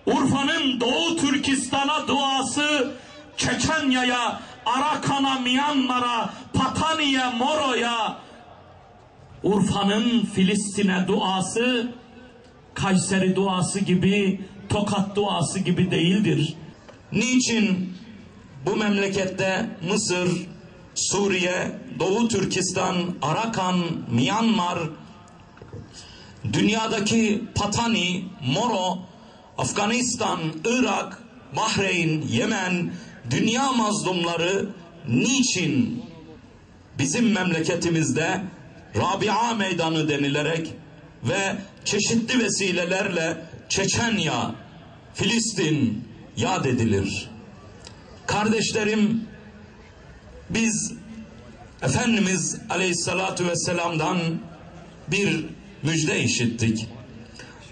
Urfa'nın Doğu Türkistan'a duası, Çeçenya'ya, Arakan'a, Myanmar'a, Patani'ye, Moro'ya, Urfa'nın Filistin'e duası, Kayseri duası gibi, Tokat duası gibi değildir. Niçin bu memlekette Mısır, Suriye, Doğu Türkistan, Arakan, Myanmar, dünyadaki Patani, Moro, Afganistan, Irak, Bahreyn, Yemen, dünya mazlumları niçin bizim memleketimizde Rabia Meydanı denilerek ve çeşitli vesilelerle Çeçenya, Filistin yad edilir? Kardeşlerim, biz Efendimiz Aleyhisselatü Vesselam'dan bir müjde işittik.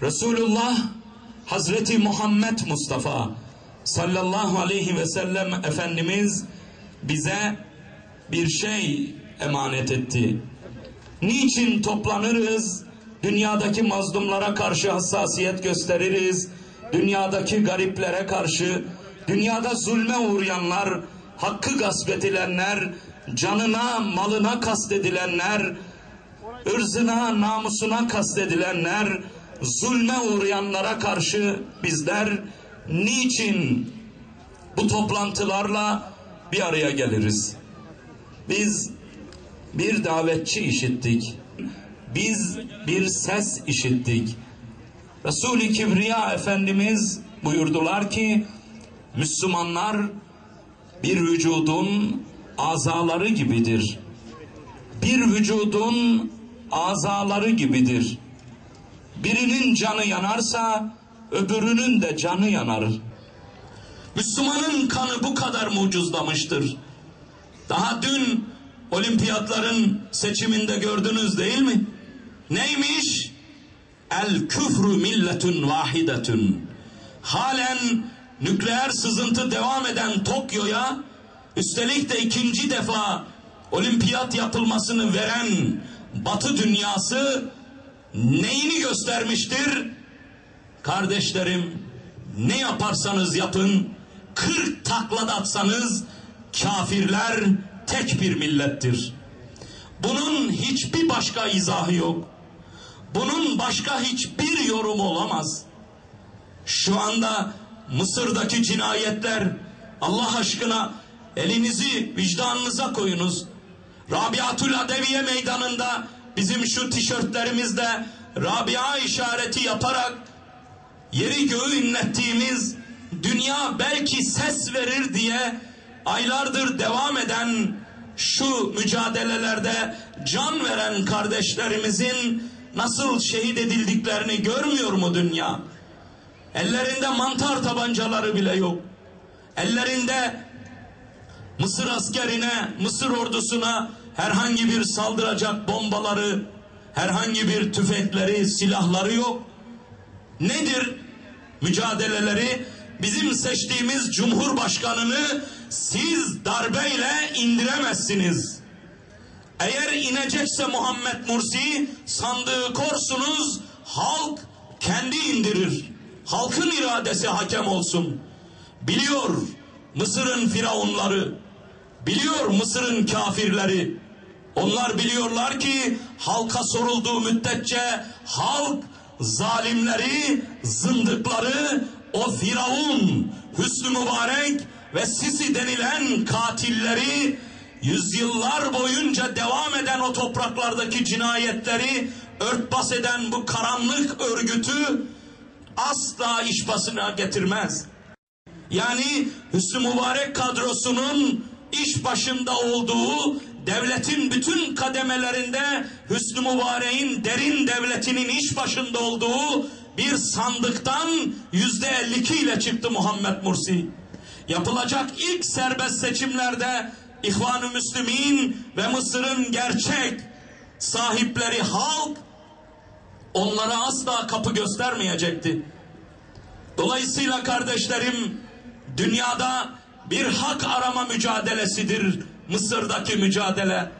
Resulullah Hazreti Muhammed Mustafa sallallahu aleyhi ve sellem Efendimiz bize bir şey emanet etti. Niçin toplanırız? Dünyadaki mazlumlara karşı hassasiyet gösteririz. Dünyadaki gariplere karşı, dünyada zulme uğrayanlar, hakkı gasp edilenler, canına, malına kastedilenler, ırzına, namusuna kastedilenler, zulme uğrayanlara karşı bizler niçin bu toplantılarla bir araya geliriz? Biz bir davetçi işittik. Biz bir ses işittik. Resul-i Kibriya Efendimiz buyurdular ki, Müslümanlar bir vücudun azaları gibidir. Bir vücudun azaları gibidir. Birinin canı yanarsa öbürünün de canı yanar. Müslümanın kanı bu kadar mucuzlamıştır. Daha dün olimpiyatların seçiminde gördünüz değil mi? Neymiş? El küfrü milletun vahidetun. Halen nükleer sızıntı devam eden Tokyo'ya, üstelik de 2. defa olimpiyat yapılmasını veren Batı dünyası neyini göstermiştir? Kardeşlerim, ne yaparsanız yapın, 40 takla atsanız kafirler tek bir millettir. Bunun hiçbir başka izahı yok. Bunun başka hiçbir yorumu olamaz. Şu anda Mısır'daki cinayetler, Allah aşkına elinizi vicdanınıza koyunuz. Rabiatül Adeviye meydanında bizim şu tişörtlerimizde Rabia işareti yaparak yeri göğü inlettiğimiz, dünya belki ses verir diye aylardır devam eden şu mücadelelerde can veren kardeşlerimizin nasıl şehit edildiklerini görmüyor mu dünya? Ellerinde mantar tabancaları bile yok. Ellerinde Mısır askerine, Mısır ordusuna herhangi bir saldıracak bombaları, herhangi bir tüfekleri, silahları yok. Nedir mücadeleleri? Bizim seçtiğimiz Cumhurbaşkanını siz darbeyle indiremezsiniz. Eğer inecekse Muhammed Mursi, sandığı korsunuz, halk kendi indirir. Halkın iradesi hakem olsun. Biliyor Mısır'ın firavunları, biliyor Mısır'ın kafirleri. Onlar biliyorlar ki halka sorulduğu müddetçe halk zalimleri, zındıkları, o Firavun, Hüsnü Mübarek ve Sisi denilen katilleri, yüzyıllar boyunca devam eden o topraklardaki cinayetleri örtbas eden bu karanlık örgütü asla iş başına getirmez. Yani Hüsnü Mübarek kadrosunun iş başında olduğu, devletin bütün kademelerinde Hüsnü Mübarek'in derin devletinin iş başında olduğu bir sandıktan %52 ile çıktı Muhammed Mursi. Yapılacak ilk serbest seçimlerde İhvan-ı Müslümin ve Mısır'ın gerçek sahipleri halk onlara asla kapı göstermeyecekti. Dolayısıyla kardeşlerim, dünyada bir hak arama mücadelesidir Mısır'daki mücadele.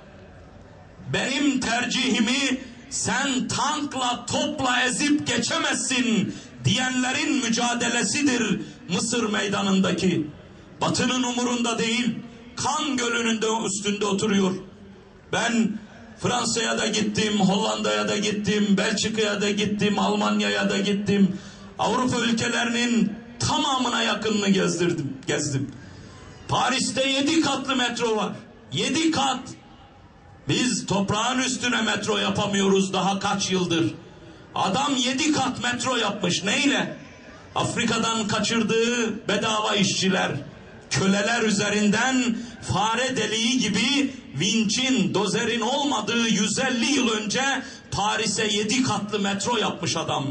Benim tercihimi sen tankla, topla ezip geçemezsin diyenlerin mücadelesidir Mısır meydanındaki. Batı'nın umurunda değil, kan gölünün de üstünde oturuyor. Ben Fransa'ya da gittim, Hollanda'ya da gittim, Belçika'ya da gittim, Almanya'ya da gittim. Avrupa ülkelerinin tamamına yakınını gezdim. Paris'te 7 katlı metro var. 7 kat. Biz toprağın üstüne metro yapamıyoruz daha kaç yıldır. Adam 7 kat metro yapmış. Neyle? Afrika'dan kaçırdığı bedava işçiler, köleler üzerinden fare deliği gibi vinçin, dozerin olmadığı 150 yıl önce Paris'e 7 katlı metro yapmış adam.